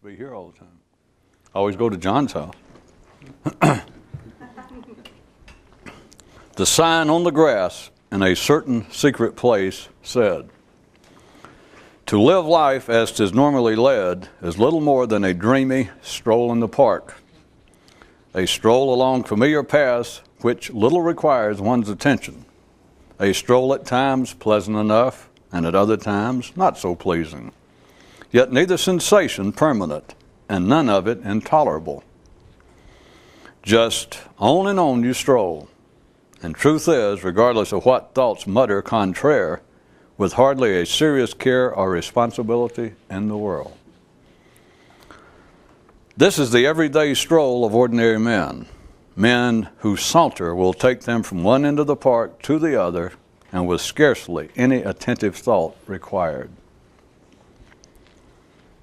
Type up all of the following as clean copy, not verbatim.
Be here all the time. I always go to John's house. The sign on the grass in a certain secret place said, "To live life as 'tis normally led is little more than a dreamy stroll in the park, a stroll along familiar paths which little requires one's attention, a stroll at times pleasant enough and at other times not so pleasing, yet neither sensation permanent and none of it intolerable. Just on and on you stroll, and truth is, regardless of what thoughts mutter contraire, with hardly a serious care or responsibility in the world." This is the everyday stroll of ordinary men, men whose saunter will take them from one end of the park to the other, and with scarcely any attentive thought required.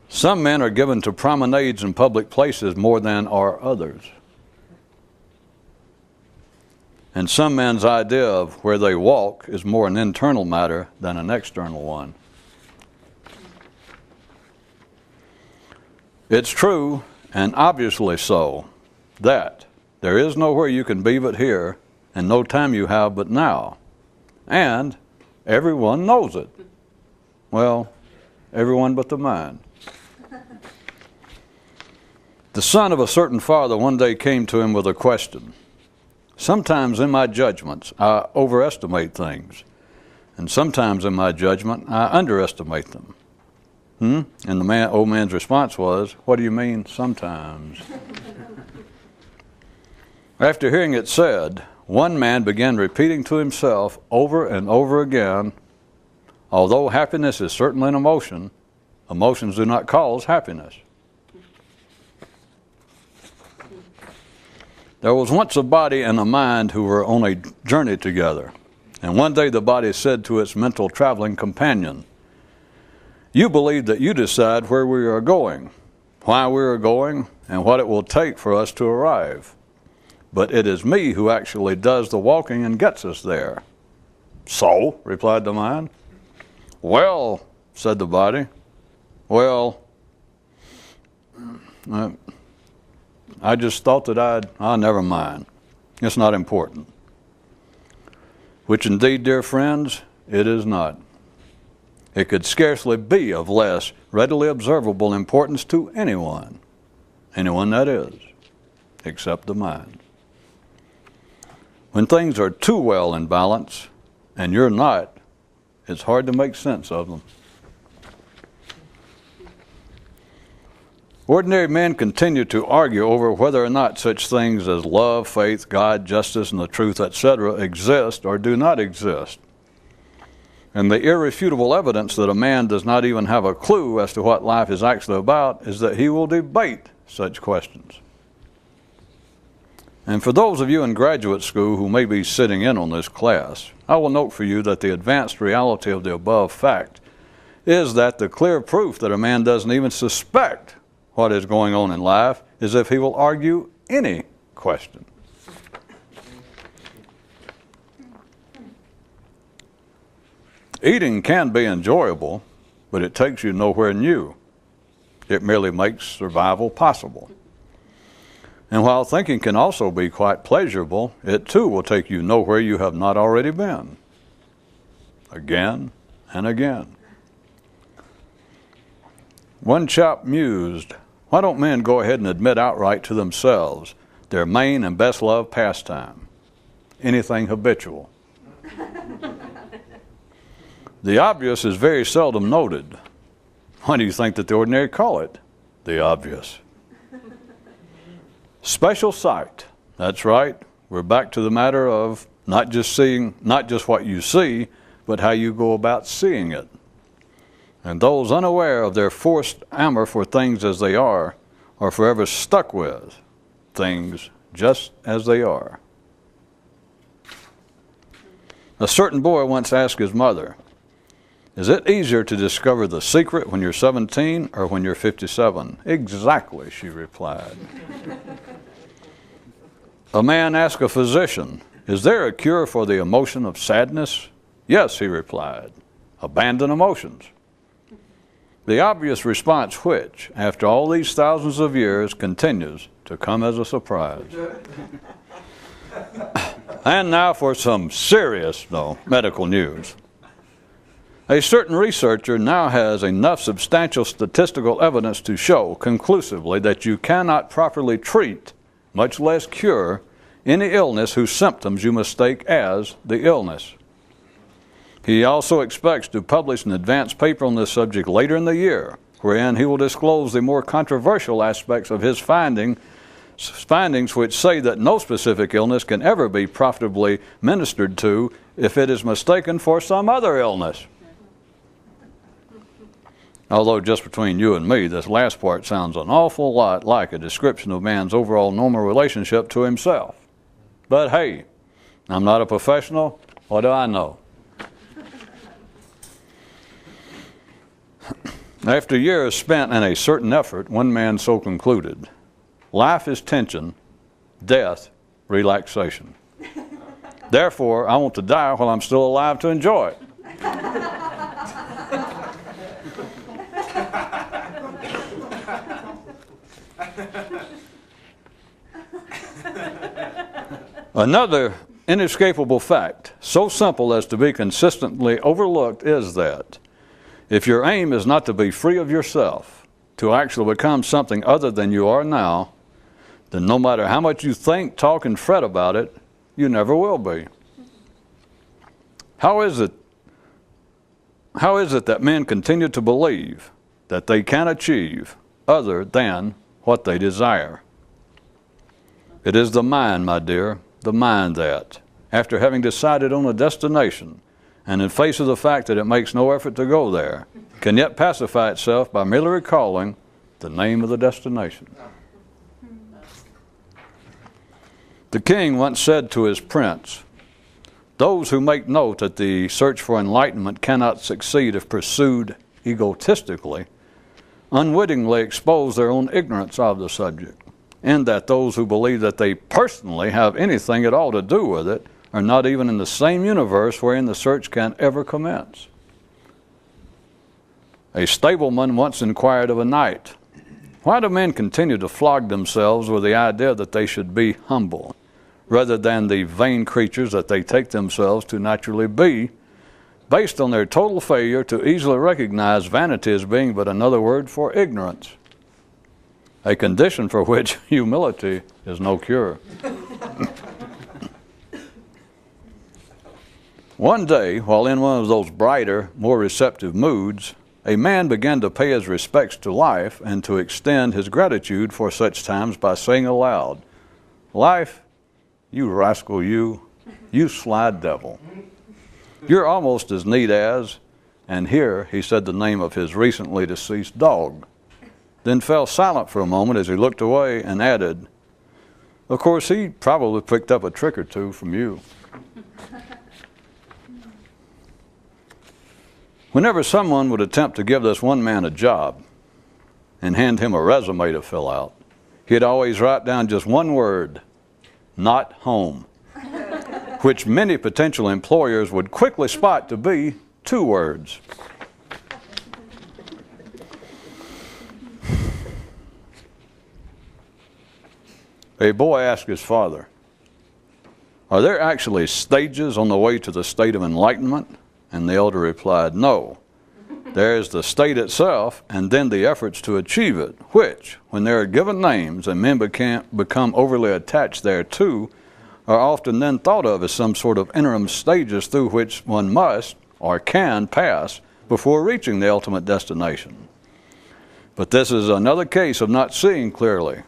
Some men are given to promenades in public places more than are others. And some men's idea of where they walk is more an internal matter than an external one. It's true, and obviously so, that there is nowhere you can be but here, and no time you have but now. And everyone knows it. Well, everyone but the mind. The son of a certain father one day came to him with a question. "Sometimes in my judgments I overestimate things, and sometimes in my judgment I underestimate them." And the old man's response was, "What do you mean, sometimes?" After hearing it said, one man began repeating to himself over and over again, "Although happiness is certainly an emotion, emotions do not cause happiness." There was once a body and a mind who were on a journey together, and one day the body said to its mental traveling companion, "You believe that you decide where we are going, why we are going, and what it will take for us to arrive. But it is me who actually does the walking and gets us there." "So?" replied the mind. "Well," said the body, "well, I just thought that never mind. It's not important." Which indeed, dear friends, it is not. It could scarcely be of less readily observable importance to anyone that is, except the mind. When things are too well in balance, and you're not, it's hard to make sense of them. Ordinary men continue to argue over whether or not such things as love, faith, God, justice, and the truth, etc., exist or do not exist. And the irrefutable evidence that a man does not even have a clue as to what life is actually about is that he will debate such questions. And for those of you in graduate school who may be sitting in on this class, I will note for you that the advanced reality of the above fact is that the clear proof that a man doesn't even suspect what is going on in life is if he will argue any question. Eating can be enjoyable, but it takes you nowhere new. It merely makes survival possible. And while thinking can also be quite pleasurable, it too will take you nowhere you have not already been. Again and again. One chap mused, "Why don't men go ahead and admit outright to themselves their main and best loved pastime? Anything habitual." The obvious is very seldom noted. Why do you think that the ordinary call it the obvious? Special sight. That's right. We're back to the matter of not just what you see, but how you go about seeing it. And those unaware of their forced amour for things as they are forever stuck with things just as they are. A certain boy once asked his mother, "Is it easier to discover the secret when you're 17 or when you're 57? "Exactly," she replied. A man asked a physician, "Is there a cure for the emotion of sadness?" "Yes," he replied. "Abandon emotions." The obvious response which, after all these thousands of years, continues to come as a surprise. And now for some serious, medical news. A certain researcher now has enough substantial statistical evidence to show conclusively that you cannot properly treat, much less cure, any illness whose symptoms you mistake as the illness. He also expects to publish an advanced paper on this subject later in the year, wherein he will disclose the more controversial aspects of his findings which say that no specific illness can ever be profitably ministered to if it is mistaken for some other illness. Although just between you and me, this last part sounds an awful lot like a description of man's overall normal relationship to himself. But hey, I'm not a professional. What do I know? After years spent in a certain effort, one man so concluded, life is tension, death, relaxation. Therefore, I want to die while I'm still alive to enjoy it. Another inescapable fact, so simple as to be consistently overlooked, is that if your aim is not to be free of yourself, to actually become something other than you are now, then no matter how much you think, talk, and fret about it, you never will be. How is it that men continue to believe that they can achieve other than what they desire? It is the mind, my dear, the mind that, after having decided on a destination, and in face of the fact that it makes no effort to go there, can yet pacify itself by merely recalling the name of the destination. The king once said to his prince, those who make note that the search for enlightenment cannot succeed if pursued egotistically, unwittingly expose their own ignorance of the subject, and that those who believe that they personally have anything at all to do with it are not even in the same universe wherein the search can ever commence. A stableman once inquired of a knight, why do men continue to flog themselves with the idea that they should be humble, rather than the vain creatures that they take themselves to naturally be, based on their total failure to easily recognize vanity as being but another word for ignorance, a condition for which humility is no cure. One day, while in one of those brighter, more receptive moods, a man began to pay his respects to life and to extend his gratitude for such times by saying aloud, life, you rascal, you sly devil. You're almost as neat as, and here he said the name of his recently deceased dog, then fell silent for a moment as he looked away and added, of course he probably picked up a trick or two from you. Whenever someone would attempt to give this one man a job and hand him a resume to fill out, he'd always write down just one word, not home, which many potential employers would quickly spot to be two words. A boy asked his father, are there actually stages on the way to the state of enlightenment? And the elder replied, no. There is the state itself and then the efforts to achieve it, which, when they are given names and men become overly attached thereto, are often then thought of as some sort of interim stages through which one must or can pass before reaching the ultimate destination. But this is another case of not seeing clearly,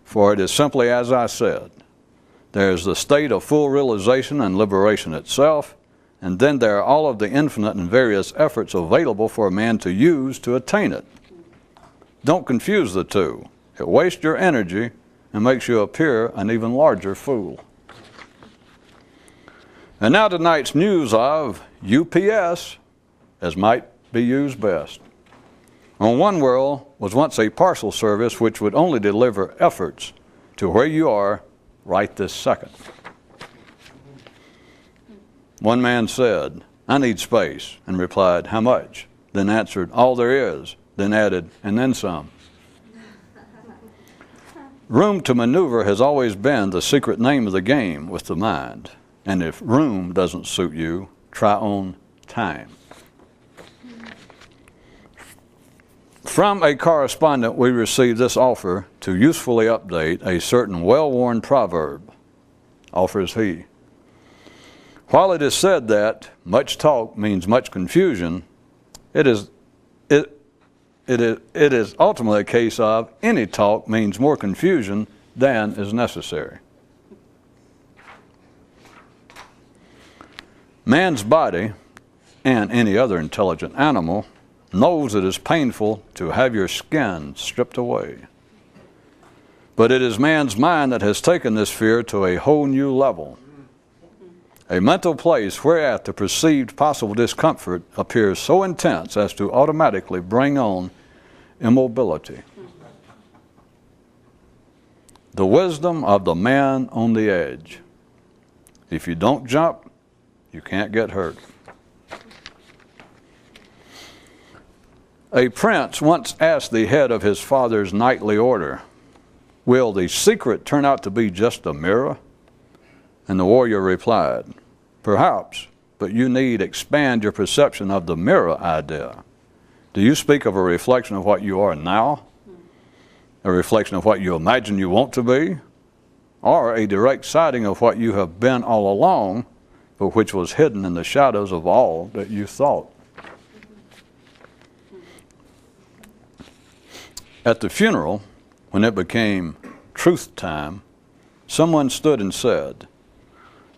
for it is simply as I said. There is the state of full realization and liberation itself, and then there are all of the infinite and various efforts available for a man to use to attain it. Don't confuse the two. It wastes your energy and makes you appear an even larger fool. And now tonight's news of UPS, as might be used best. On One World was once a parcel service which would only deliver efforts to where you are right this second. One man said, I need space, and replied, how much? then answered, all there is, then added, and then some. Room to maneuver has always been the secret name of the game with the mind. And if room doesn't suit you, try on time. From a correspondent, we received this offer to usefully update a certain well-worn proverb. Offers he. While it is said that much talk means much confusion, it is ultimately a case of any talk means more confusion than is necessary. Man's body, and any other intelligent animal, knows it is painful to have your skin stripped away. But it is man's mind that has taken this fear to a whole new level. A mental place whereat the perceived possible discomfort appears so intense as to automatically bring on immobility. The wisdom of the man on the edge. If you don't jump, you can't get hurt. A prince once asked the head of his father's knightly order, will the secret turn out to be just a mirror? And the warrior replied, perhaps, but you need expand your perception of the mirror idea. Do you speak of a reflection of what you are now? A reflection of what you imagine you want to be? Or a direct sighting of what you have been all along, but which was hidden in the shadows of all that you thought? At the funeral, when it became truth time, someone stood and said,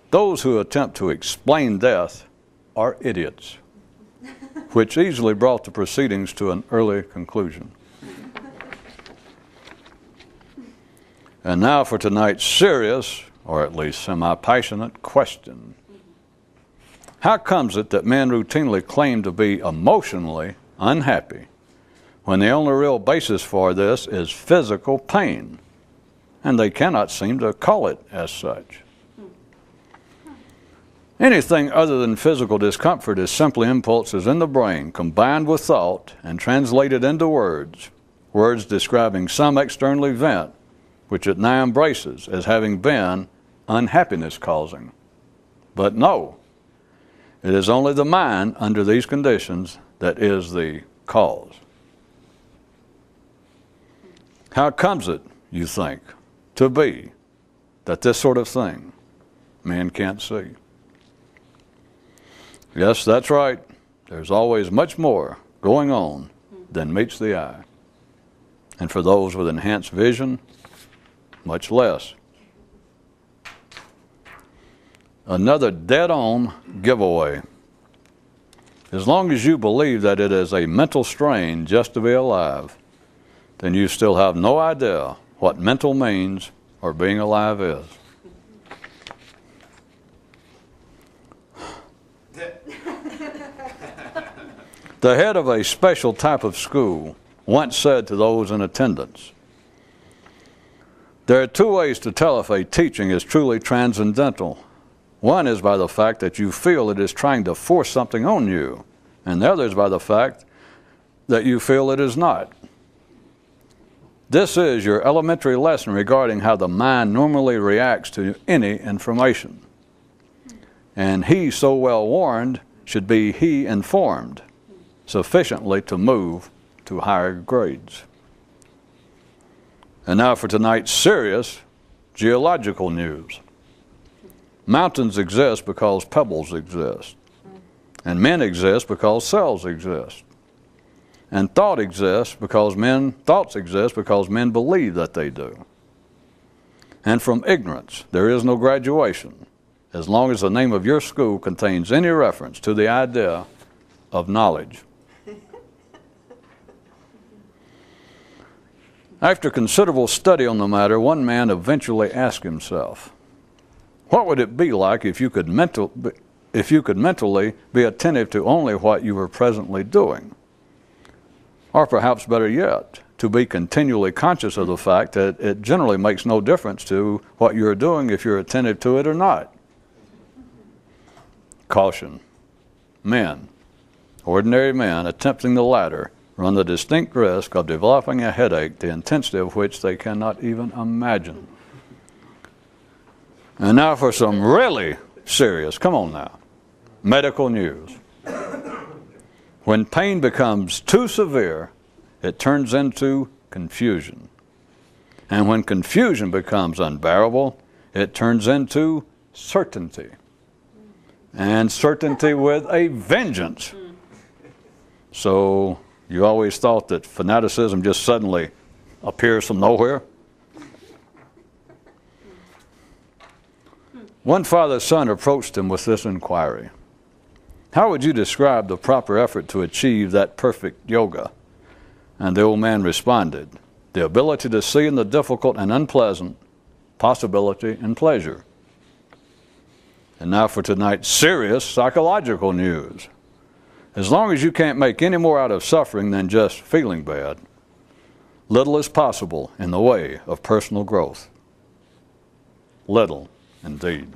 those who attempt to explain death are idiots, which easily brought the proceedings to an early conclusion. And now for tonight's serious, or at least semi-passionate question. How comes it that men routinely claim to be emotionally unhappy when the only real basis for this is physical pain, and they cannot seem to call it as such? Anything other than physical discomfort is simply impulses in the brain combined with thought and translated into words describing some external event which it now embraces as having been unhappiness causing. But no, it is only the mind under these conditions that is the cause. How comes it, you think, to be that this sort of thing man can't see? Yes, that's right. There's always much more going on than meets the eye. And for those with enhanced vision, much less. Another dead-on giveaway. As long as you believe that it is a mental strain just to be alive, then you still have no idea what mental means or being alive is. The head of a special type of school once said to those in attendance, there are two ways to tell if a teaching is truly transcendental. One is by the fact that you feel it is trying to force something on you, and the other is by the fact that you feel it is not. This is your elementary lesson regarding how the mind normally reacts to any information. And he so well warned should be he informed sufficiently to move to higher grades. And now for tonight's serious geological news. Mountains exist because pebbles exist. And men exist because cells exist. And thoughts exist because men believe that they do. And from ignorance, there is no graduation, as long as the name of your school contains any reference to the idea of knowledge. After considerable study on the matter, one man eventually asked himself, what would it be like if you could mentally be attentive to only what you were presently doing? Or perhaps better yet, to be continually conscious of the fact that it generally makes no difference to what you're doing if you're attentive to it or not. Caution. Men, Ordinary men attempting the latter run the distinct risk of developing a headache, the intensity of which they cannot even imagine. And now for some really serious, come on now, medical news. When pain becomes too severe, it turns into confusion. And when confusion becomes unbearable, it turns into certainty. And certainty with a vengeance. So you always thought that fanaticism just suddenly appears from nowhere? One father's son approached him with this inquiry. How would you describe the proper effort to achieve that perfect yoga? And the old man responded, the ability to see in the difficult and unpleasant possibility and pleasure. And now for tonight's serious psychological news. As long as you can't make any more out of suffering than just feeling bad, little is possible in the way of personal growth. Little, indeed.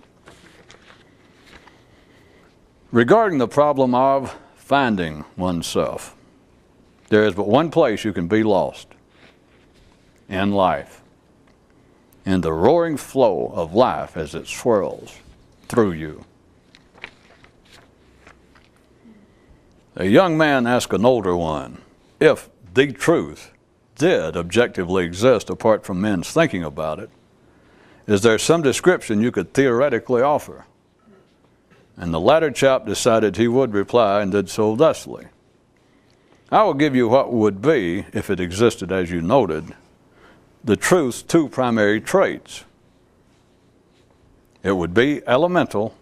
Regarding the problem of finding oneself, there is but one place you can be lost: in life, in the roaring flow of life as it swirls through you. A young man asked an older one if the truth did objectively exist apart from men's thinking about it. Is there some description you could theoretically offer? And the latter chap decided he would reply, and did so thusly. I will give you what would be, if it existed as you noted, the truth's two primary traits. It would be elemental,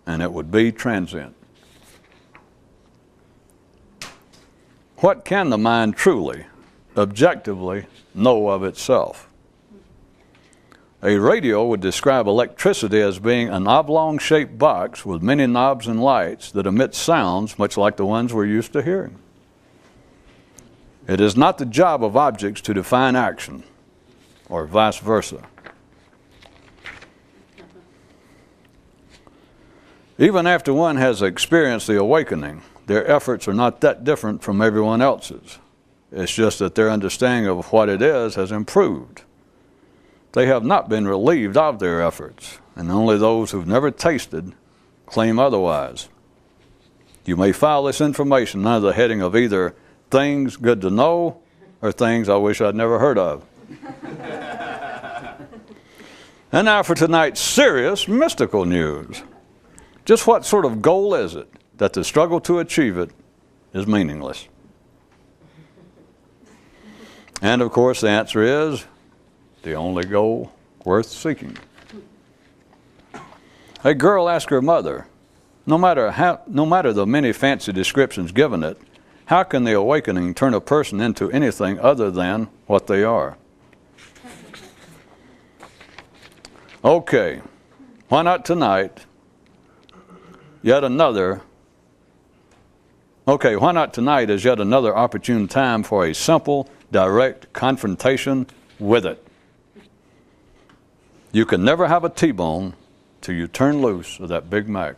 and it would be transient. What can the mind truly, objectively know of itself? A radio would describe electricity as being an oblong-shaped box with many knobs and lights that emit sounds much like the ones we're used to hearing. It is not the job of objects to define action, or vice versa. Even after one has experienced the awakening, their efforts are not that different from everyone else's. It's just that their understanding of what it is has improved. They have not been relieved of their efforts, and only those who've never tasted claim otherwise. You may file this information under the heading of either things good to know or things I wish I'd never heard of. And now for tonight's serious mystical news. Just what sort of goal is it that the struggle to achieve it is meaningless? And of course the answer is the only goal worth seeking. A girl asked her mother, no matter the many fancy descriptions given it, how can the awakening turn a person into anything other than what they are? Okay, why not tonight? Why not tonight is yet another opportune time for a simple, direct confrontation with it. You can never have a T-bone till you turn loose of that Big Mac.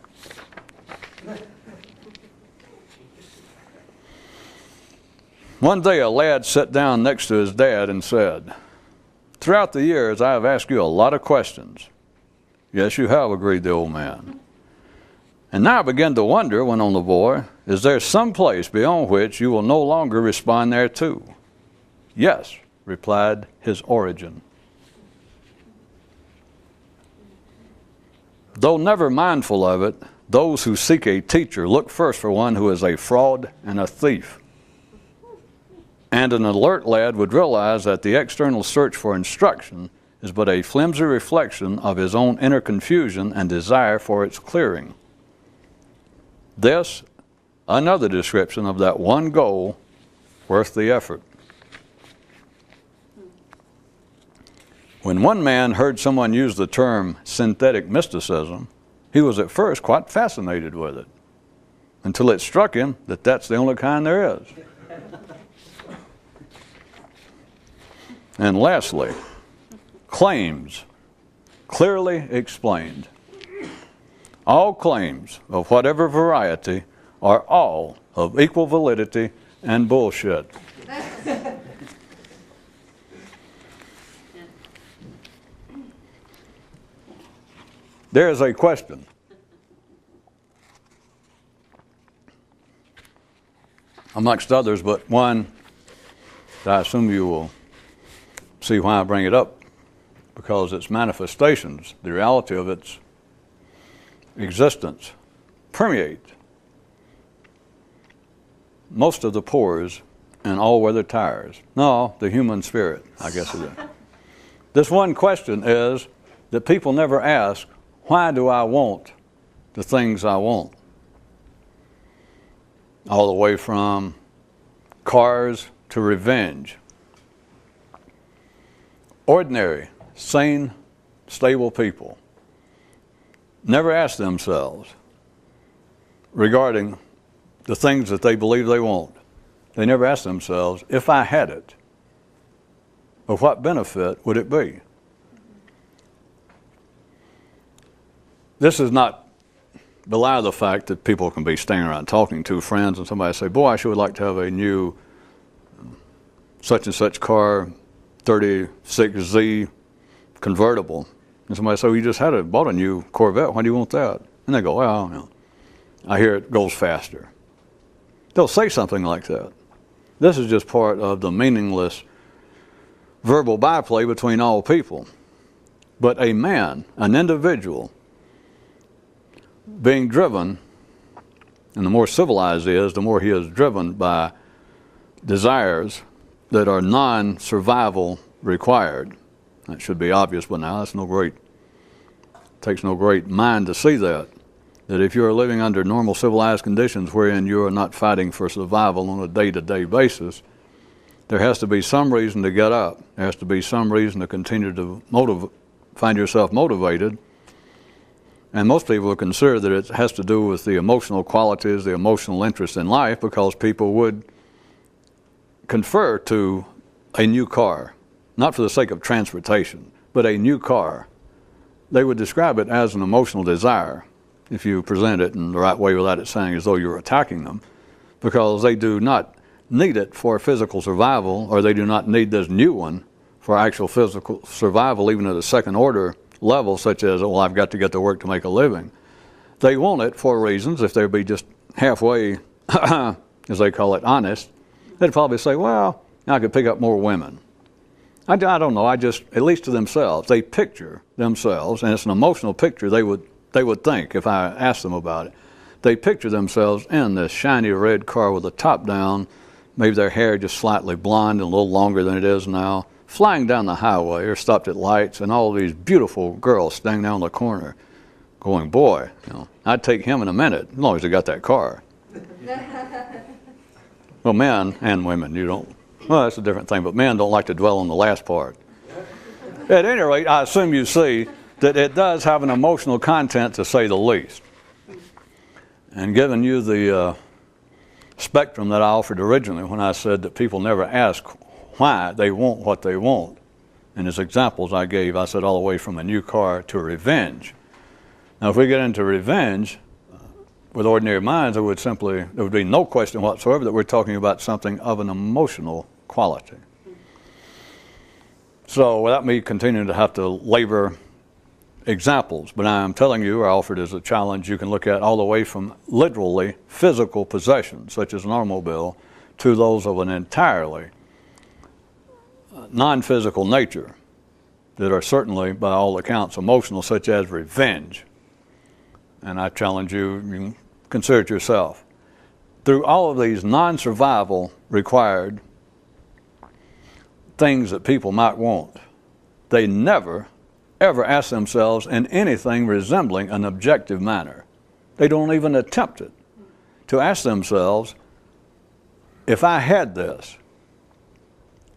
One day a lad sat down next to his dad and said, "Throughout the years I have asked you a lot of questions." "Yes, you have," agreed the old man. "And now I begin to wonder," went on the boy, "is there some place beyond which you will no longer respond thereto?" "Yes," replied his origin. Though never mindful of it, those who seek a teacher look first for one who is a fraud and a thief. And an alert lad would realize that the external search for instruction is but a flimsy reflection of his own inner confusion and desire for its clearing. This, another description of that one goal worth the effort. When one man heard someone use the term synthetic mysticism, he was at first quite fascinated with it, until it struck him that that's the only kind there is. And lastly, claims, clearly explained. All claims of whatever variety are all of equal validity and bullshit. There is a question. Amongst others, but one that I assume you will see why I bring it up, because its manifestations, the reality of its existence, permeate most of the pores and all weather tires. No, the human spirit, I guess it is. This one question is that people never ask, why do I want the things I want? All the way from cars to revenge. Ordinary, sane, stable people never ask themselves regarding the things that they believe they want. They never ask themselves, if I had it, of what benefit would it be? This is not belie the fact that people can be standing around talking to friends and somebody say, boy, I sure would like to have a new such and such car, 36Z convertible. And somebody said, well, you just bought a new Corvette. Why do you want that? And they go, well, you know, I hear it goes faster. They'll say something like that. This is just part of the meaningless verbal byplay between all people. But a man, an individual, being driven, and the more civilized he is, the more he is driven by desires that are non-survival required. That should be obvious by now. Takes no great mind to see that if you are living under normal civilized conditions wherein you are not fighting for survival on a day-to-day basis, there has to be some reason to get up. There has to be some reason to continue to find yourself motivated. And most people would consider that it has to do with the emotional qualities, the emotional interest in life, because people would confer to a new car, not for the sake of transportation, but a new car. They would describe it as an emotional desire, if you present it in the right way without it sounding as though you're attacking them, because they do not need it for physical survival, or they do not need this new one for actual physical survival, even at a second order level, such as, well, I've got to get to work to make a living. They want it for reasons, if they'd be just halfway, as they call it, honest, they'd probably say, well, I could pick up more women. I don't know, at least to themselves, they picture themselves, and it's an emotional picture they would think if I asked them about it. They picture themselves in this shiny red car with the top down, maybe their hair just slightly blonde and a little longer than it is now, flying down the highway or stopped at lights, and all these beautiful girls standing down the corner going, boy, you know, I'd take him in a minute, as long as he got that car. Well, men and women, well, that's a different thing, but men don't like to dwell on the last part. At any rate, I assume you see that it does have an emotional content, to say the least. And given you the spectrum that I offered originally when I said that people never ask why they want what they want, and as examples I gave, I said all the way from a new car to revenge. Now, if we get into revenge, with ordinary minds, there would be no question whatsoever that we're talking about something of an emotional quality. So, without me continuing to have to labor examples, but I'm telling you, I offered as a challenge, you can look at all the way from literally physical possessions, such as an automobile, to those of an entirely non-physical nature that are certainly, by all accounts, emotional, such as revenge. And I challenge you can consider it yourself. Through all of these non-survival required things that people might want, they never, ever ask themselves in anything resembling an objective manner. They don't even attempt it. To ask themselves, if I had this,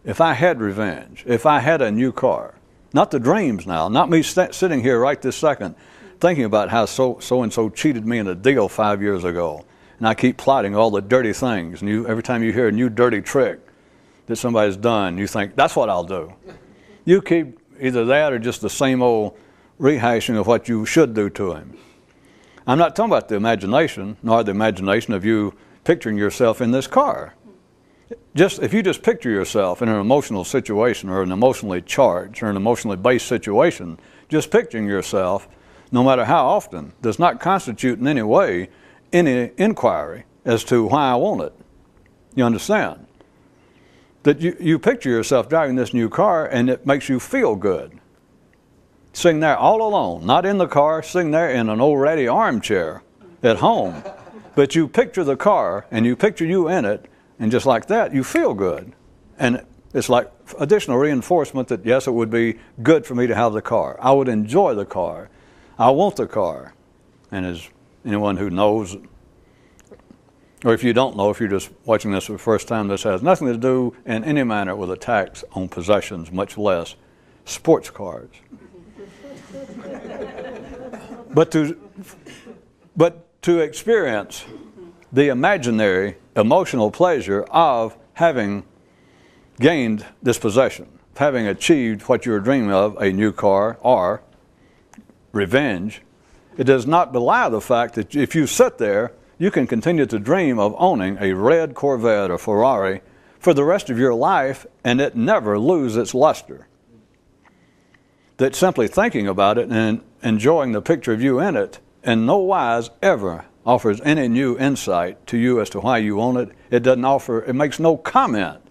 if I had revenge, if I had a new car, not the dreams now, not me sitting here right this second thinking about how so-and-so cheated me in a deal 5 years ago, and I keep plotting all the dirty things, and every time you hear a new dirty trick that somebody's done, you think, that's what I'll do. You keep either that or just the same old rehashing of what you should do to him. I'm not talking about the imagination, nor the imagination of you picturing yourself in this car. If you just picture yourself in an emotional situation or an emotionally charged or an emotionally based situation, just picturing yourself, no matter how often, does not constitute in any way any inquiry as to why I want it. You understand? That you picture yourself driving this new car and it makes you feel good. Sitting there all alone, not in the car, sitting there in an old ratty armchair at home. But you picture the car and you picture you in it, and just like that, you feel good. And it's like additional reinforcement that, yes, it would be good for me to have the car. I would enjoy the car. I want the car. And as anyone who knows, or if you don't know, if you're just watching this for the first time, this has nothing to do in any manner with a tax on possessions, much less sports cars. But to experience the imaginary emotional pleasure of having gained this possession, having achieved what you were dreaming of, a new car or revenge, it does not belie the fact that if you sit there, you can continue to dream of owning a red Corvette or Ferrari for the rest of your life and it never lose its luster. That simply thinking about it and enjoying the picture of you in it in no wise ever offers any new insight to you as to why you want it. It makes no comment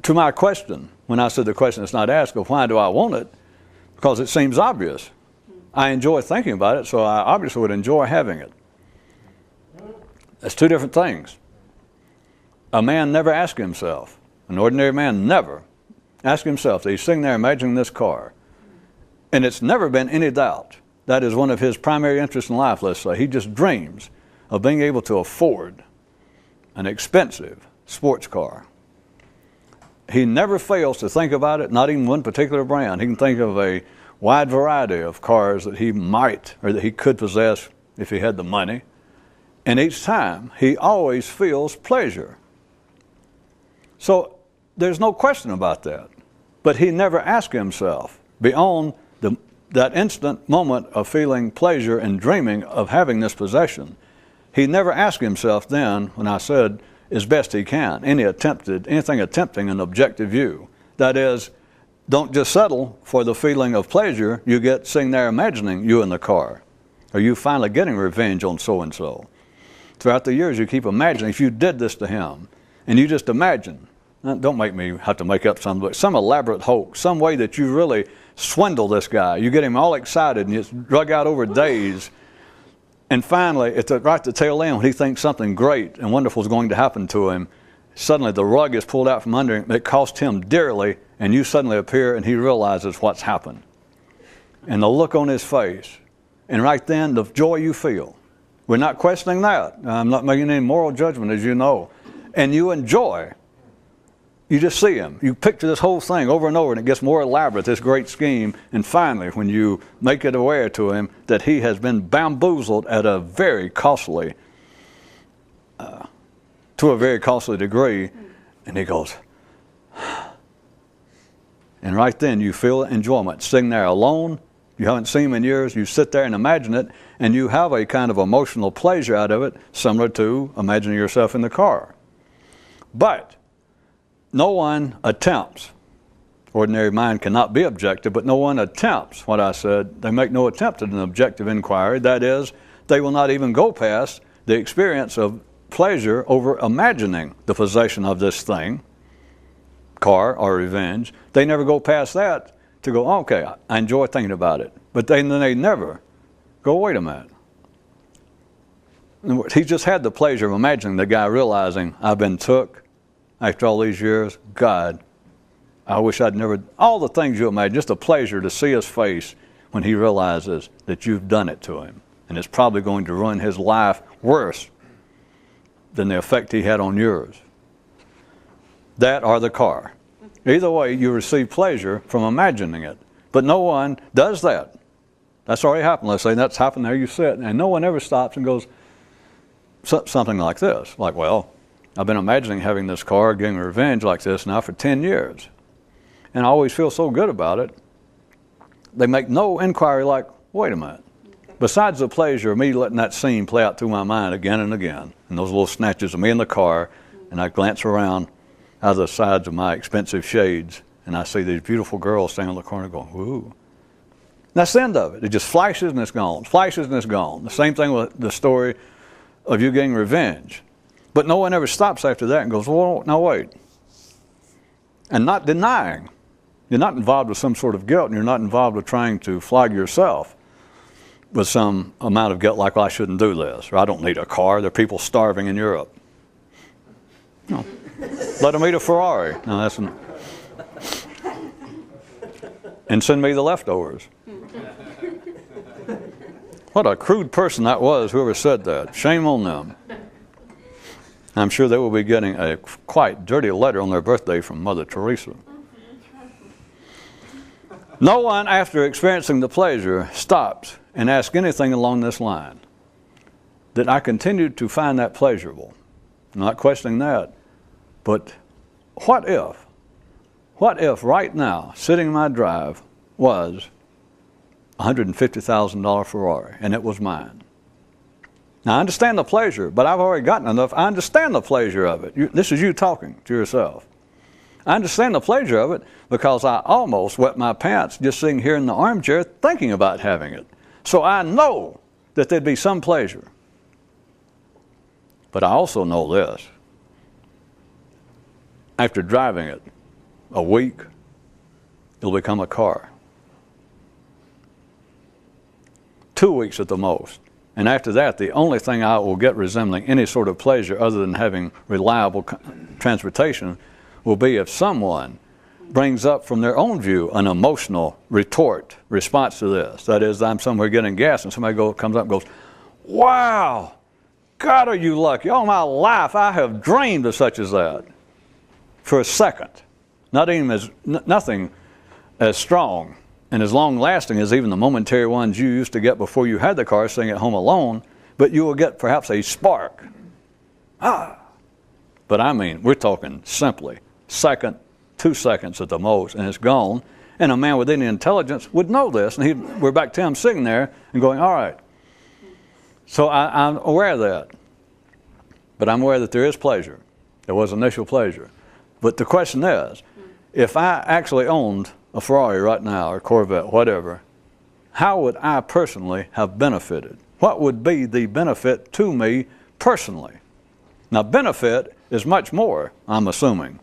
to my question when I said the question is not asked of why do I want it, because it seems obvious. I enjoy thinking about it, so I obviously would enjoy having it. That's two different things. A man never asks himself, an ordinary man never asks himself, he's sitting there imagining this car, and it's never been any doubt. That is one of his primary interests in life, let's say. He just dreams of being able to afford an expensive sports car. He never fails to think about it, not even one particular brand. He can think of a wide variety of cars that he might or that he could possess if he had the money. And each time, he always feels pleasure. So there's no question about that. But he never asks himself, beyond that instant moment of feeling pleasure and dreaming of having this possession, he never asked himself then, when I said, as best he can, anything attempting an objective view. That is, don't just settle for the feeling of pleasure you get sitting there imagining you in the car, or you finally getting revenge on so-and-so. Throughout the years, you keep imagining if you did this to him, and you just imagine, don't make me have to make up some elaborate hoax, some way that you really swindle this guy. You get him all excited and it's drug out over days. And finally, right at the tail end, when he thinks something great and wonderful is going to happen to him, suddenly the rug is pulled out from under him. It cost him dearly, and you suddenly appear and he realizes what's happened. And the look on his face, and right then, the joy you feel. We're not questioning that. I'm not making any moral judgment, as you know. And you enjoy. You just see him. You picture this whole thing over and over, and it gets more elaborate, this great scheme. And finally, when you make it aware to him that he has been bamboozled at a very costly, to a very costly degree, and he goes, and right then you feel enjoyment. Sitting there alone, you haven't seen him in years, you sit there and imagine it, and you have a kind of emotional pleasure out of it, similar to imagining yourself in the car. But no one attempts, ordinary mind cannot be objective, but no one attempts what I said. They make no attempt at an objective inquiry. That is, they will not even go past the experience of pleasure over imagining the possession of this thing, car or revenge. They never go past that to go, okay, I enjoy thinking about it. But then they never go, wait a minute. He just had the pleasure of imagining the guy realizing, I've been took. After all these years, God, I wish I'd never, all the things you imagine, just a pleasure to see his face when he realizes that you've done it to him. And it's probably going to ruin his life worse than the effect he had on yours. That or the car. Either way, you receive pleasure from imagining it. But no one does that. That's already happened. Let's say that's happened, there you sit. And no one ever stops and goes, something like this. Like, well, I've been imagining having this car, getting revenge like this now for 10 years. And I always feel so good about it. They make no inquiry like, wait a minute. besides the pleasure of me letting that scene play out through my mind again and again, and those little snatches of me in the car, and I glance around out of the sides of my expensive shades, and I see these beautiful girls standing on the corner going, woo. That's the end of it. It just flashes and it's gone, flashes and it's gone. The same thing with the story of you getting revenge. But no one ever stops after that and goes, well, now wait. And not denying. You're not involved with some sort of guilt, and you're not involved with trying to flag yourself with some amount of guilt like, well, I shouldn't do this, or I don't need a car. There are people starving in Europe. No. Let them eat a Ferrari. No, that's and send me the leftovers. What a crude person that was, whoever said that. Shame on them. I'm sure they will be getting a quite dirty letter on their birthday from Mother Teresa. No one, after experiencing the pleasure, stops and asks anything along this line. That I continue to find that pleasurable. I'm not questioning that. But what if right now, sitting in my drive, was a $150,000 Ferrari, and it was mine? Now, I understand the pleasure, but I've already gotten enough. I understand the pleasure of it. This is you talking to yourself. I understand the pleasure of it because I almost wet my pants just sitting here in the armchair thinking about having it. So I know that there'd be some pleasure. But I also know this. After driving it a week, it'll become a car. 2 weeks at the most. And after that, the only thing I will get resembling any sort of pleasure other than having reliable transportation will be if someone brings up from their own view an emotional response to this. That is, I'm somewhere getting gas and somebody comes up and goes, wow, God, are you lucky. All my life I have dreamed of such as that. For a second. Nothing as strong and as long-lasting as even the momentary ones you used to get before you had the car sitting at home alone, but you will get perhaps a spark. But I mean, we're talking simply second, 2 seconds at the most, and it's gone. And a man with any intelligence would know this, and we're back to him sitting there and going, all right. So I'm aware of that. But I'm aware that there is pleasure. There was initial pleasure. But the question is, if I actually owned a Ferrari right now, or Corvette, whatever, how would I personally have benefited? What would be the benefit to me personally? Now, benefit is much more, I'm assuming,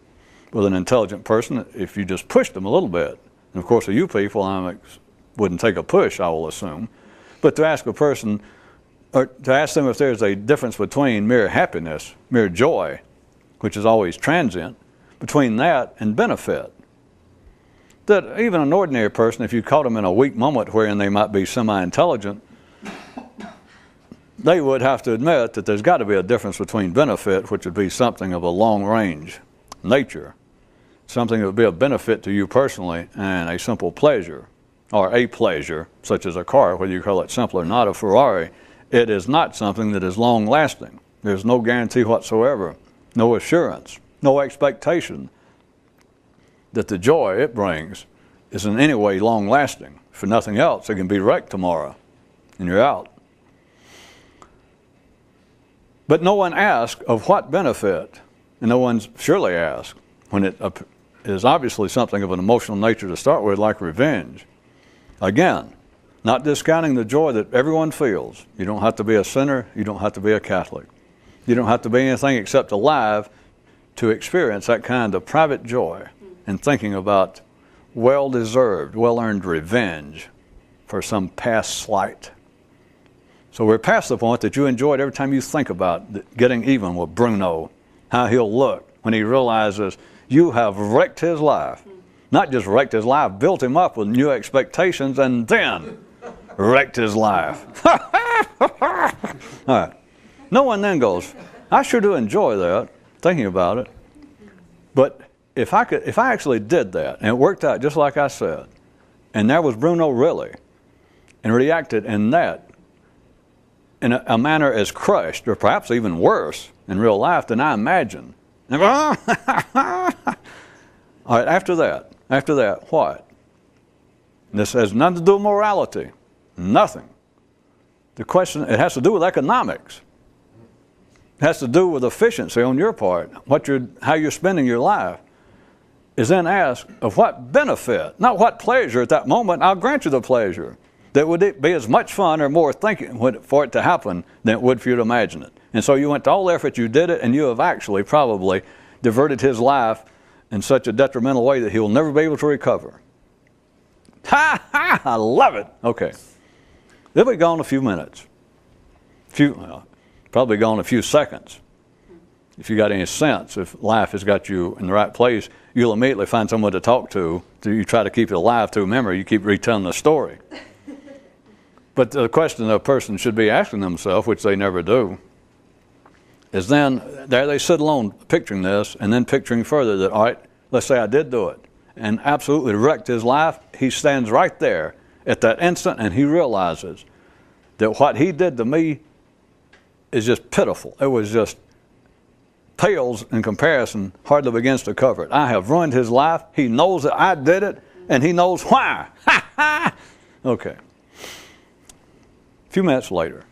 with an intelligent person if you just pushed them a little bit. And of course, with you people, I wouldn't take a push, I will assume. But to ask a person, or to ask them if there's a difference between mere happiness, mere joy, which is always transient, between that and benefit. That even an ordinary person, if you caught them in a weak moment wherein they might be semi-intelligent, they would have to admit that there's got to be a difference between benefit, which would be something of a long-range nature, something that would be a benefit to you personally, and a simple pleasure, or a pleasure, such as a car, whether you call it simple or not, a Ferrari. It is not something that is long-lasting. There's no guarantee whatsoever, no assurance, no expectation that the joy it brings is in any way long-lasting. For nothing else, it can be wrecked tomorrow, and you're out. But no one asks of what benefit, and no one's surely asked when it is obviously something of an emotional nature to start with, like revenge. Again, not discounting the joy that everyone feels. You don't have to be a sinner. You don't have to be a Catholic. You don't have to be anything except alive to experience that kind of private joy and thinking about well-deserved, well-earned revenge for some past slight. So we're past the point that you enjoy it every time you think about getting even with Bruno, how he'll look when he realizes you have wrecked his life. Not just wrecked his life, built him up with new expectations, and then wrecked his life. All right. No one then goes, I sure do enjoy that, thinking about it. But if I actually did that, and it worked out just like I said, and there was Bruno really, and reacted in a manner as crushed, or perhaps even worse in real life than I imagined. All right, after that, what? This has nothing to do with morality. Nothing. The question, it has to do with economics. It has to do with efficiency on your part, how you're spending your life. Is then asked of what benefit, not what pleasure at that moment. I'll grant you the pleasure. That would it be as much fun or more thinking for it to happen than it would for you to imagine it. And so you went to all the effort, you did it, and you have actually probably diverted his life in such a detrimental way that he will never be able to recover. Ha ha! I love it. Okay. They'll be gone a few minutes. Probably gone a few seconds. If you got any sense, if life has got you in the right place, you'll immediately find someone to talk to. You try to keep it alive through memory. You keep retelling the story. But the question a person should be asking themselves, which they never do, is then, there they sit alone picturing this, and then picturing further that, all right, let's say I did do it, and absolutely wrecked his life. He stands right there at that instant, and he realizes that what he did to me is just pitiful. It was just pales in comparison, hardly begins to cover it. I have ruined his life. He knows that I did it, and he knows why. Ha ha! Okay. A few minutes later,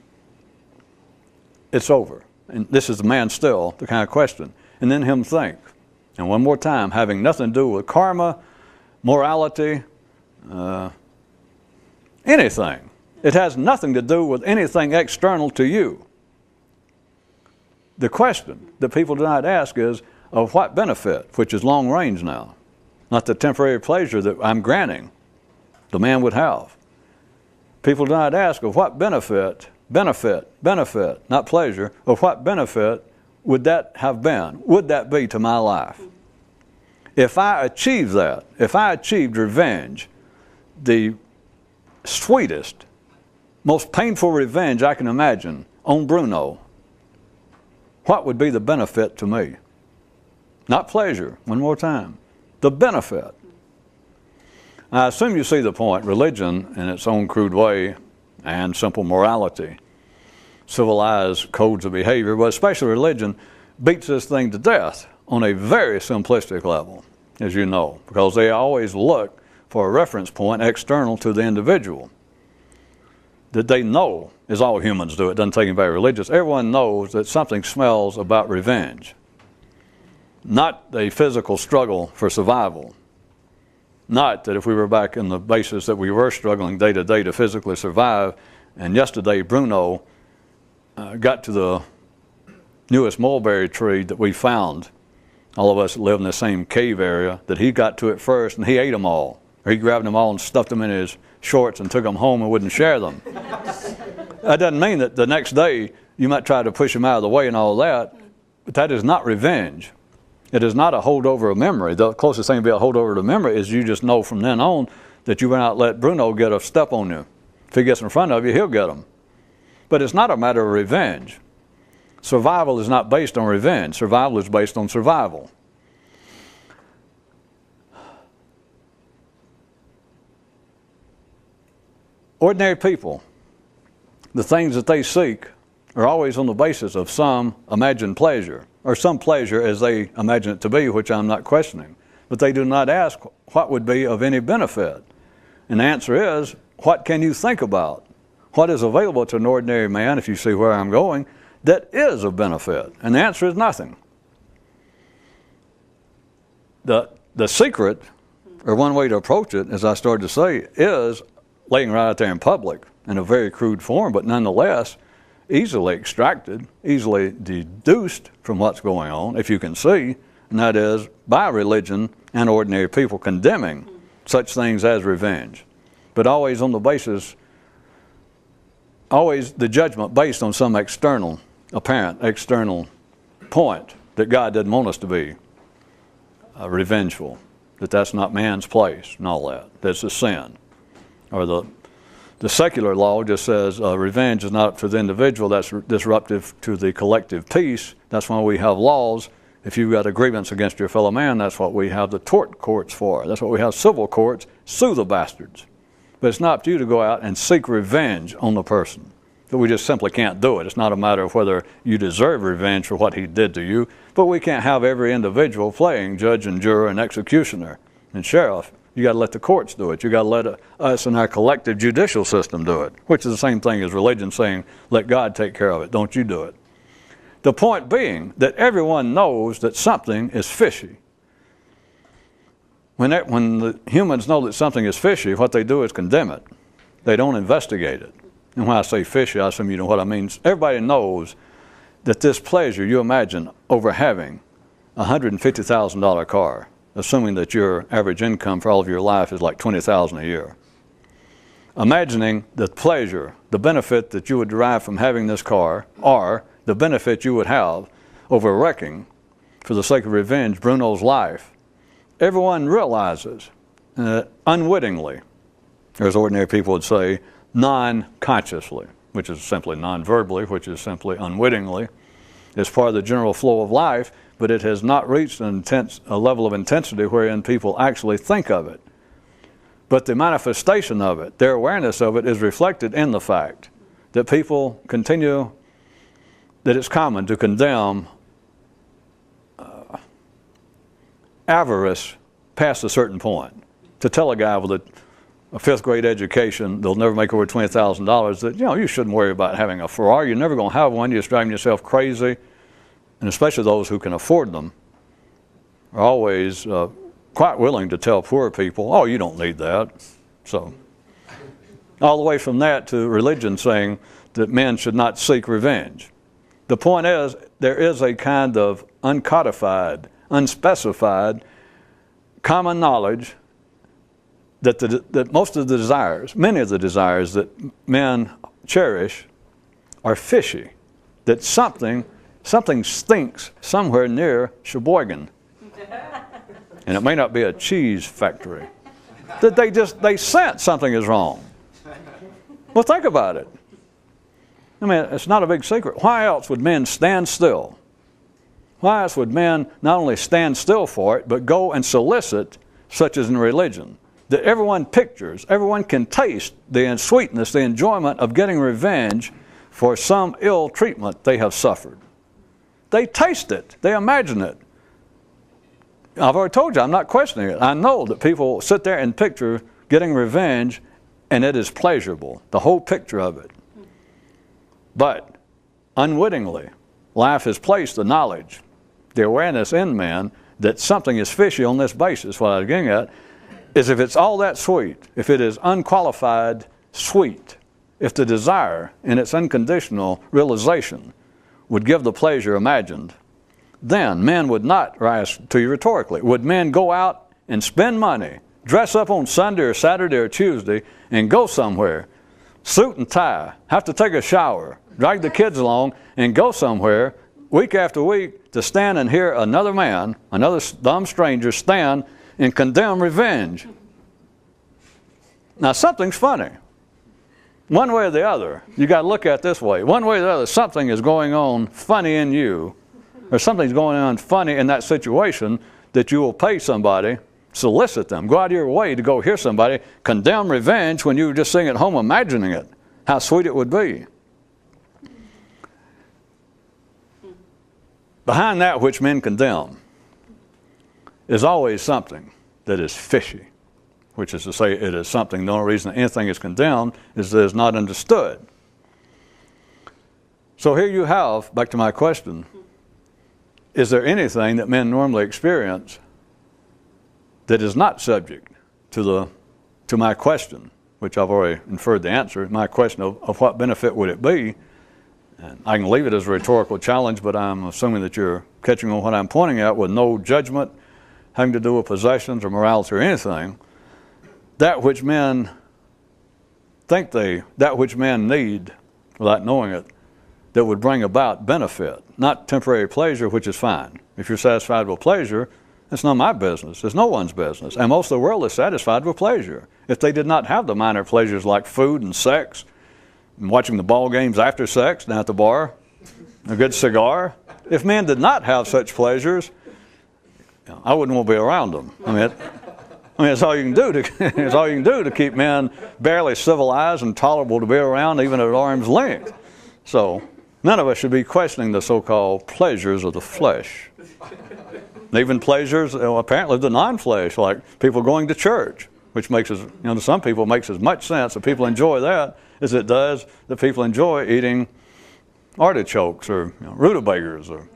it's over. And this is the man still, the kind of question. And then him think. And one more time, having nothing to do with karma, morality, anything. It has nothing to do with anything external to you. The question that people do not ask is, of what benefit, which is long range now, not the temporary pleasure that I'm granting the man would have. People do not ask, of what benefit, not pleasure, of what benefit would that have been? Would that be to my life? If I achieved that, if I achieved revenge, the sweetest, most painful revenge I can imagine on Bruno, what would be the benefit to me? Not pleasure, one more time. The benefit. I assume you see the point. Religion, in its own crude way, and simple morality, civilized codes of behavior, but especially religion, beats this thing to death on a very simplistic level, as you know, because they always look for a reference point external to the individual that they know, as all humans do. It doesn't take anybody religious. Everyone knows that something smells about revenge, not a physical struggle for survival. Not that if we were back in the basis that we were struggling day to day to physically survive, and yesterday Bruno got to the newest mulberry tree that we found, all of us that live in the same cave area, that he got to it first and he ate them all. Or he grabbed them all and stuffed them in his shorts and took them home and wouldn't share them. That doesn't mean that the next day you might try to push him out of the way and all that, but that is not revenge. It is not a holdover of memory. The closest thing to be a holdover to memory is you just know from then on that you went out and let Bruno get a step on you. If he gets in front of you, he'll get him. But it's not a matter of revenge. Survival is not based on revenge. Survival is based on survival. Ordinary people, the things that they seek are always on the basis of some imagined pleasure, or some pleasure as they imagine it to be, which I'm not questioning. But they do not ask what would be of any benefit. And the answer is, what can you think about? What is available to an ordinary man, if you see where I'm going, that is of benefit? And the answer is nothing. The secret, or one way to approach it, as I started to say, is laying right out there in public in a very crude form, but nonetheless easily extracted, easily deduced from what's going on, if you can see, and that is by religion and ordinary people condemning such things as revenge, but always on the basis, always the judgment based on some external, apparent external point that God didn't want us to be revengeful, that that's not man's place and all that, that's a sin. Or the secular law just says revenge is not up to the individual, that's disruptive to the collective peace. That's why we have laws. If you've got a grievance against your fellow man, that's what we have the tort courts for. That's what we have civil courts, sue the bastards. But it's not up to you to go out and seek revenge on the person. But we just simply can't do it. It's not a matter of whether you deserve revenge for what he did to you, but we can't have every individual playing judge and juror and executioner and sheriff You got to let the courts do it. You got to let us and our collective judicial system do it, which is the same thing as religion saying, let God take care of it, don't you do it. The point being that everyone knows that something is fishy. When the humans know that something is fishy, what they do is condemn it. They don't investigate it. And when I say fishy, I assume you know what I mean. Everybody knows that this pleasure you imagine over having a $150,000 car, assuming that your average income for all of your life is like $20,000 a year. Imagining the pleasure, the benefit that you would derive from having this car, or the benefit you would have over wrecking, for the sake of revenge, Bruno's life. Everyone realizes, unwittingly, or as ordinary people would say, non-consciously, which is simply non-verbally, which is simply unwittingly, is part of the general flow of life, but it has not reached a level of intensity wherein people actually think of it. But the manifestation of it, their awareness of it, is reflected in the fact that people continue, that it's common to condemn avarice past a certain point. To tell a guy with a fifth grade education, they'll never make over $20,000, that, you shouldn't worry about having a Ferrari. You're never going to have one. You're just driving yourself crazy. And especially those who can afford them are always quite willing to tell poor people, oh, you don't need that. So, all the way from that to religion saying that men should not seek revenge. The point is, there is a kind of uncodified, unspecified, common knowledge that most of the desires, many of the desires that men cherish are fishy, that something stinks somewhere near Sheboygan. And it may not be a cheese factory. That they sense something is wrong. Well, think about it. I mean, it's not a big secret. Why else would men stand still? Why else would men not only stand still for it, but go and solicit, such as in religion, that everyone pictures, everyone can taste the sweetness, the enjoyment of getting revenge for some ill treatment they have suffered. They taste it. They imagine it. I've already told you, I'm not questioning it. I know that people sit there and picture getting revenge, and it is pleasurable, the whole picture of it. But unwittingly, life has placed the knowledge, the awareness in man that something is fishy on this basis. What I was getting at is, if it's all that sweet, if it is unqualified sweet, if the desire in its unconditional realization would give the pleasure imagined, then men would not, rise to you rhetorically, would men go out and spend money, dress up on Sunday or Saturday or Tuesday, and go somewhere, suit and tie, have to take a shower, drag the kids along, and go somewhere week after week to stand and hear another man, another dumb stranger, stand and condemn revenge. Now, something's funny. One way or the other, you got to look at it this way. One way or the other, something is going on funny in you, or something's going on funny in that situation, that you will pay somebody, solicit them, go out of your way to go hear somebody condemn revenge when you were just sitting at home imagining it, how sweet it would be. Behind that which men condemn is always something that is fishy, which is to say it is something, the only reason anything is condemned is that it is not understood. So here you have, back to my question, is there anything that men normally experience that is not subject to my question, which I've already inferred the answer, my question of what benefit would it be? And I can leave it as a rhetorical challenge, but I'm assuming that you're catching on what I'm pointing at, with no judgment having to do with possessions or morality or anything. That which men that which men need, without knowing it, that would bring about benefit, not temporary pleasure, which is fine. If you're satisfied with pleasure, it's not my business. It's no one's business. And most of the world is satisfied with pleasure. If they did not have the minor pleasures like food and sex, and watching the ball games after sex down at the bar, a good cigar, if men did not have such pleasures, I wouldn't want to be around them. I mean, it's all you can do it's all you can do to keep men barely civilized and tolerable to be around, even at arm's length. So none of us should be questioning the so-called pleasures of the flesh. Even pleasures, apparently the non-flesh, like people going to church, which makes to some people makes as much sense that people enjoy that as it does that people enjoy eating artichokes or rutabagas or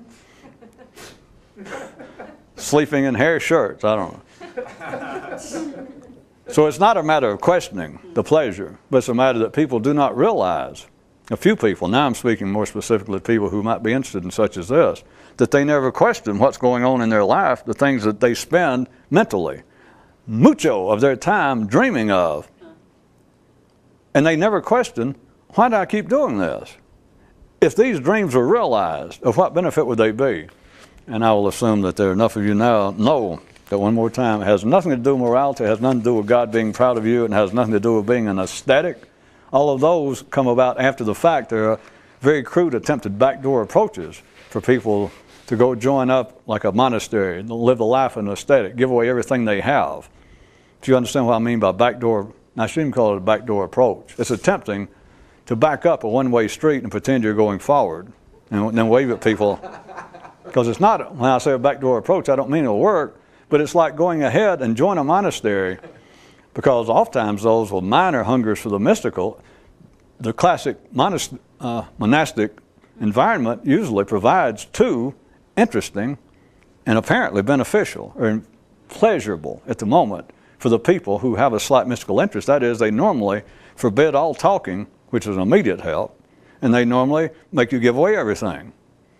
sleeping in hair shirts. I don't know. So it's not a matter of questioning the pleasure, but it's a matter that people do not realize. A few people, now I'm speaking more specifically to people who might be interested in such as this, that they never question what's going on in their life, the things that they spend mentally, mucho of their time dreaming of. And they never question, why do I keep doing this? If these dreams were realized, of what benefit would they be? And I will assume that there are enough of you now know that one more time, it has nothing to do with morality, it has nothing to do with God being proud of you, and has nothing to do with being an ascetic. All of those come about after the fact. There are very crude attempted backdoor approaches for people to go join up like a monastery, live the life of an ascetic, give away everything they have. If you understand what I mean by backdoor, I shouldn't call it a backdoor approach. It's attempting to back up a one-way street and pretend you're going forward and then wave at people. Because it's not, when I say a backdoor approach, I don't mean it'll work, but it's like going ahead and join a monastery, because oftentimes those with minor hungers for the mystical, the classic monastic environment usually provides two interesting and apparently beneficial or pleasurable at the moment for the people who have a slight mystical interest. That is, they normally forbid all talking, which is an immediate help, and they normally make you give away everything.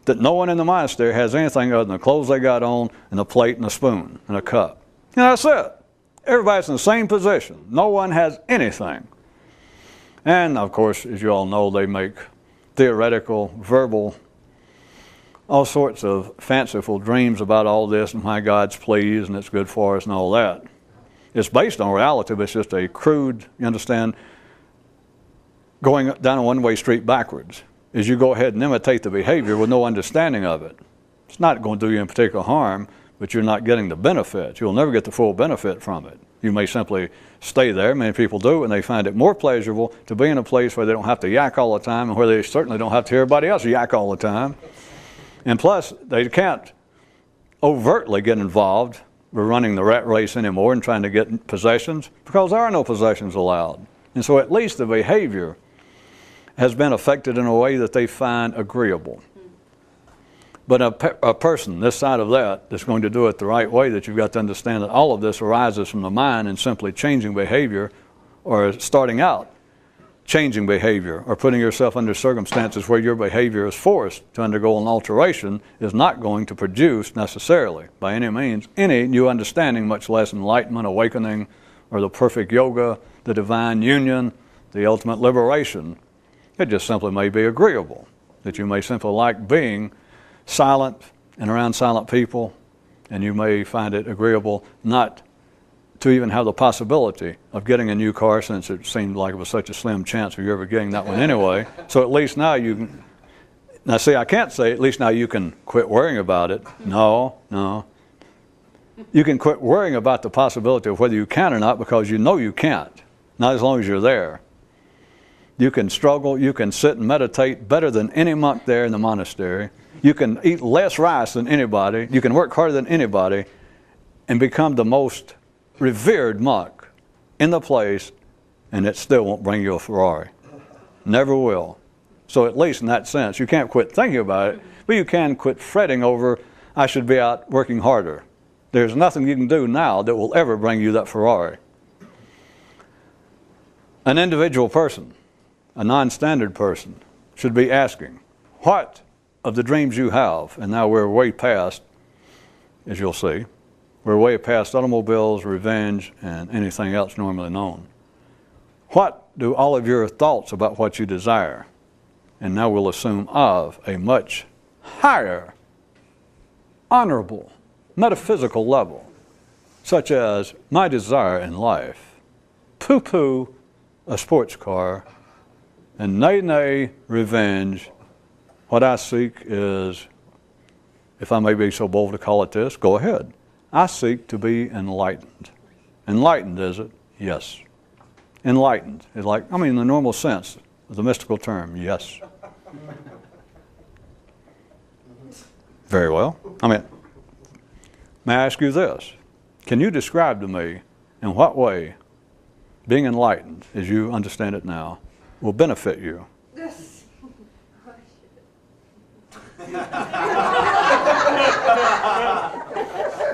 That no one in the monastery has anything other than the clothes they got on and a plate and a spoon and a cup. And that's it. Everybody's in the same position. No one has anything. And, of course, as you all know, they make theoretical, verbal, all sorts of fanciful dreams about all this and why God's pleased and it's good for us and all that. It's based on reality, but it's just a crude, you understand, going down a one-way street backwards. As you go ahead and imitate the behavior with no understanding of it. It's not going to do you any particular harm, but you're not getting the benefit. You'll never get the full benefit from it. You may simply stay there. Many people do, and they find it more pleasurable to be in a place where they don't have to yak all the time and where they certainly don't have to hear everybody else yak all the time. And plus, they can't overtly get involved with running the rat race anymore and trying to get possessions, because there are no possessions allowed. And so at least the behavior has been affected in a way that they find agreeable. But a person this side of that's going to do it the right way, that you've got to understand that all of this arises from the mind and simply changing behavior, or starting out changing behavior, or putting yourself under circumstances where your behavior is forced to undergo an alteration, is not going to produce necessarily, by any means, any new understanding, much less enlightenment, awakening, or the perfect yoga, the divine union, the ultimate liberation. It just simply may be agreeable, that you may simply like being silent and around silent people, and you may find it agreeable not to even have the possibility of getting a new car, since it seemed like it was such a slim chance of you ever getting that one anyway. So at least now you can, now see, I can't say at least now you can quit worrying about it. No. You can quit worrying about the possibility of whether you can or not, because you know you can't, not as long as you're there. You can struggle, you can sit and meditate better than any monk there in the monastery. You can eat less rice than anybody. You can work harder than anybody and become the most revered monk in the place, and it still won't bring you a Ferrari. Never will. So at least in that sense, you can't quit thinking about it, but you can quit fretting over, I should be out working harder. There's nothing you can do now that will ever bring you that Ferrari. An individual person, a non-standard person, should be asking, what of the dreams you have, and now we're way past, as you'll see, we're way past automobiles, revenge, and anything else normally known. What do all of your thoughts about what you desire, and now we'll assume of a much higher, honorable, metaphysical level, such as my desire in life, poo-poo a sports car, and nay, revenge. What I seek is, if I may be so bold to call it this, go ahead. I seek to be enlightened. Enlightened, is it? Yes. Enlightened. It's like, I mean, in the normal sense of the mystical term, yes. Very well. I mean, May I ask you this? Can you describe to me in what way being enlightened, as you understand it now, will benefit you?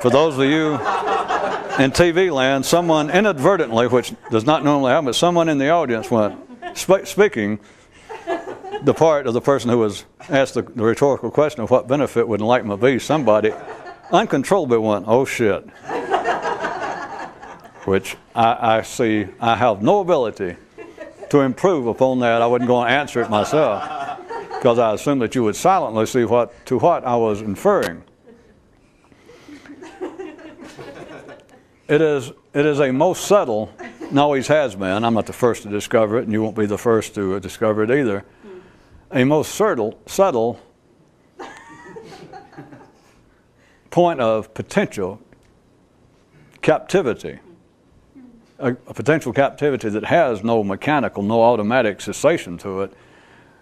For those of you in TV land, someone inadvertently, which does not normally happen, but someone in the audience went, speaking the part of the person who was asked the rhetorical question of what benefit would enlightenment be, somebody uncontrollably went, oh shit. Which I see, I have no ability to improve upon that. I wasn't going to answer it myself because I assumed that you would silently see what I was inferring. It is a most subtle, and always has been. I'm not the first to discover it, and you won't be the first to discover it either. A most subtle point of potential captivity. A potential captivity that has no mechanical, no automatic cessation to it.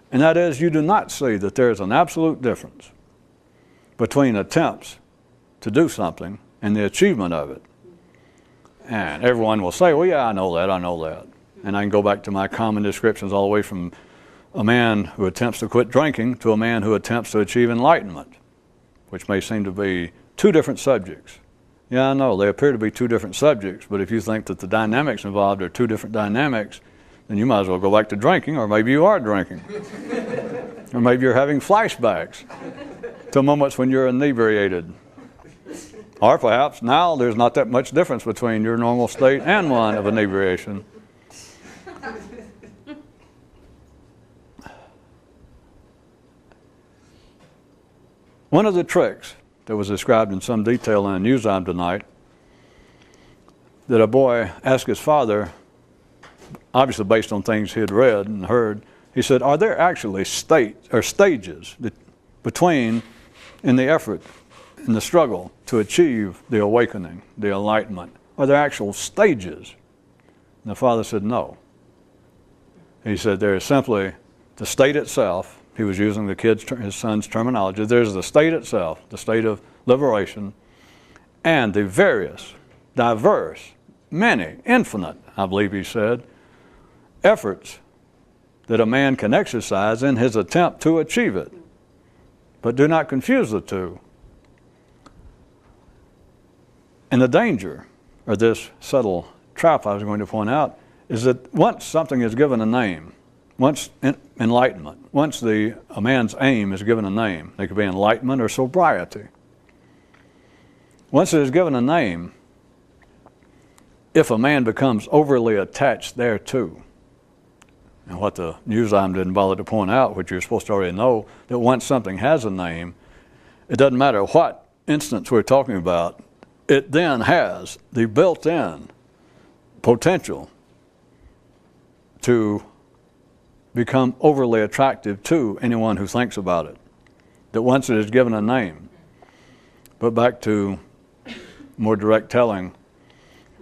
And that is, you do not see that there is an absolute difference between attempts to do something and the achievement of it. And everyone will say, well, yeah, I know that. And I can go back to my common descriptions all the way from a man who attempts to quit drinking to a man who attempts to achieve enlightenment, which may seem to be two different subjects. Yeah, I know, they appear to be two different subjects, but if you think that the dynamics involved are two different dynamics, then you might as well go back to drinking, or maybe you are drinking. Or maybe you're having flashbacks to moments when you're inebriated. Or perhaps now there's not that much difference between your normal state and one of inebriation. One of the tricks that was described in some detail in a news item tonight, that a boy asked his father, obviously based on things he had read and heard, he said, are there actually stages between in the effort, in the struggle to achieve the awakening, the enlightenment? Are there actual stages? And the father said, no. He said, there is simply the state itself. He was using his son's terminology. There's the state itself, the state of liberation, and the various, diverse, many, infinite, I believe he said, efforts that a man can exercise in his attempt to achieve it. But do not confuse the two. And the danger of this subtle trap I was going to point out is that once something is given a name, once enlightenment, once a man's aim is given a name, it could be enlightenment or sobriety. Once it is given a name, if a man becomes overly attached thereto, and what the news item didn't bother to point out, which you're supposed to already know, that once something has a name, it doesn't matter what instance we're talking about, it then has the built-in potential to become overly attractive to anyone who thinks about it. That once it is given a name, but back to more direct telling,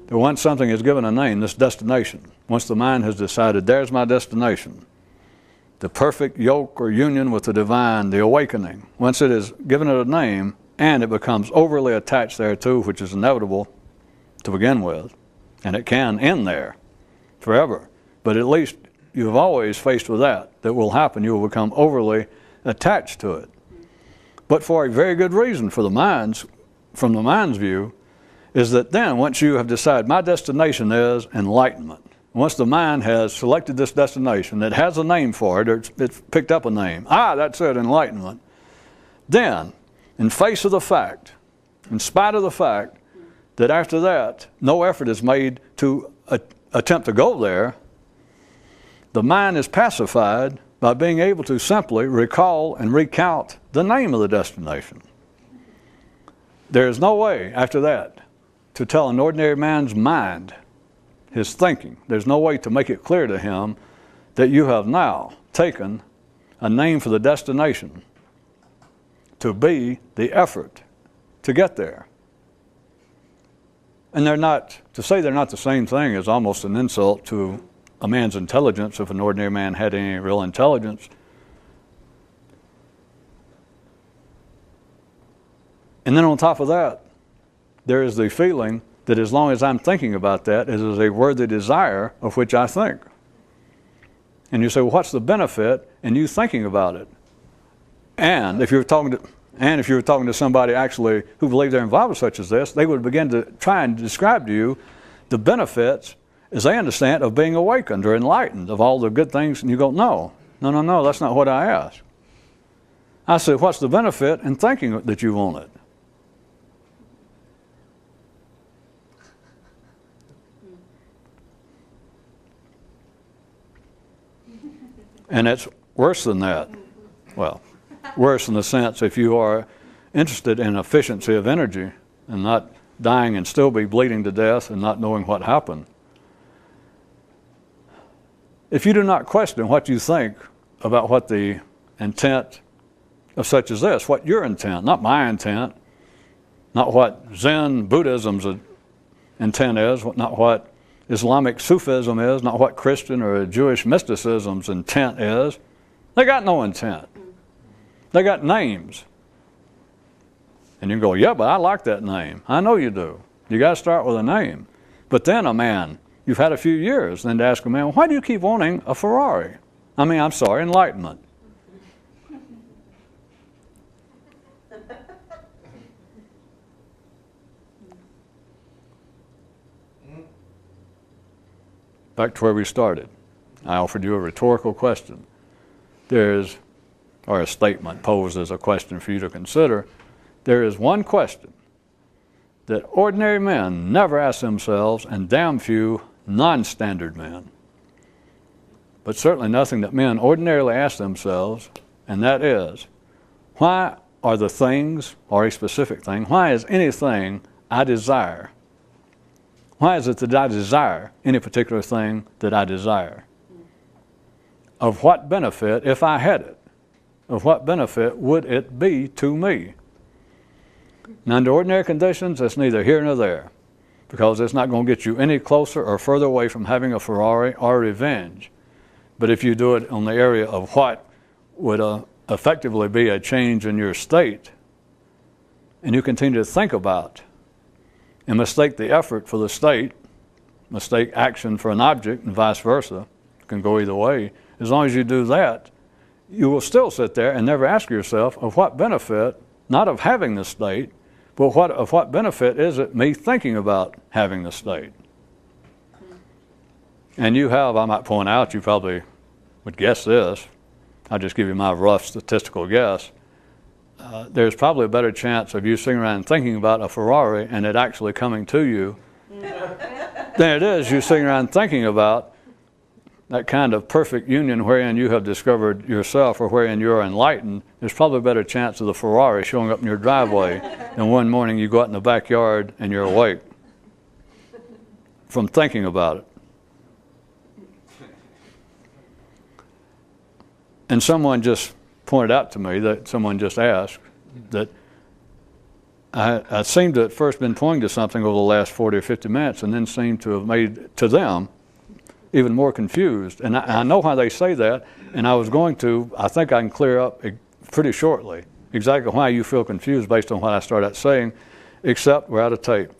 that once something is given a name, this destination, once the mind has decided, there's my destination, the perfect yoke or union with the divine, the awakening, once it is given it a name and it becomes overly attached thereto, which is inevitable to begin with, and it can end there forever, but at least you've always faced with that will happen. You will become overly attached to it. But for a very good reason from the mind's view, is that then once you have decided my destination is enlightenment, once the mind has selected this destination, it has a name for it, or it's picked up a name, that's it, enlightenment, then in face of the fact, in spite of the fact that after that no effort is made to attempt to go there, the mind is pacified by being able to simply recall and recount the name of the destination. There is no way after that to tell an ordinary man's mind, his thinking, there's no way to make it clear to him that you have now taken a name for the destination to be the effort to get there. And to say they're not the same thing is almost an insult to a man's intelligence, if an ordinary man had any real intelligence. And then on top of that, there is the feeling that as long as I'm thinking about that, it is a worthy desire of which I think. And you say, well, what's the benefit in you thinking about it? And if you're talking to somebody actually who believe they're involved with such as this, they would begin to try and describe to you the benefits, as they understand, of being awakened or enlightened, of all the good things. And you go, no, that's not what I asked. I said, what's the benefit in thinking that you want it? And it's worse than that. Well, worse in the sense if you are interested in efficiency of energy and not dying and still be bleeding to death and not knowing what happened. If you do not question what you think about what the intent of such as this, what your intent, not my intent, not what Zen Buddhism's intent is, not what Islamic Sufism is, not what Christian or Jewish mysticism's intent is. They got no intent. They got names. And you can go, yeah, but I like that name. I know you do. You got to start with a name. But then a man, you've had a few years, then to ask a man, why do you keep wanting a Ferrari? Enlightenment. Back to where we started. I offered you a rhetorical question. Or a statement posed as a question for you to consider. There is one question that ordinary men never ask themselves, and damn few non-standard men. But certainly nothing that men ordinarily ask themselves, and that is, why are the things, or a specific thing, why is anything I desire? Why is it that I desire any particular thing that I desire? Of what benefit, if I had it, of what benefit would it be to me? Now, under ordinary conditions, it's neither here nor there, because it's not going to get you any closer or further away from having a Ferrari or revenge. But if you do it on the area of what would effectively be a change in your state, and you continue to think about and mistake the effort for the state, mistake action for an object, and vice versa, it can go either way. As long as you do that, you will still sit there and never ask yourself of what benefit, not of having the state, but of what benefit is it me thinking about having the state? And you have, I might point out, you probably would guess this, I'll just give you my rough statistical guess, there's probably a better chance of you sitting around thinking about a Ferrari and it actually coming to you than it is you sitting around thinking about that kind of perfect union wherein you have discovered yourself or wherein you're enlightened. There's probably a better chance of the Ferrari showing up in your driveway than one morning you go out in the backyard and you're awake from thinking about it. And someone just pointed out to me that someone just asked that I seem to at first been pointing to something over the last 40 or 50 minutes and then seem to have made to them even more confused. And I know how they say that, and I think I can clear up pretty shortly exactly why you feel confused based on what I started out saying, except we're out of tape.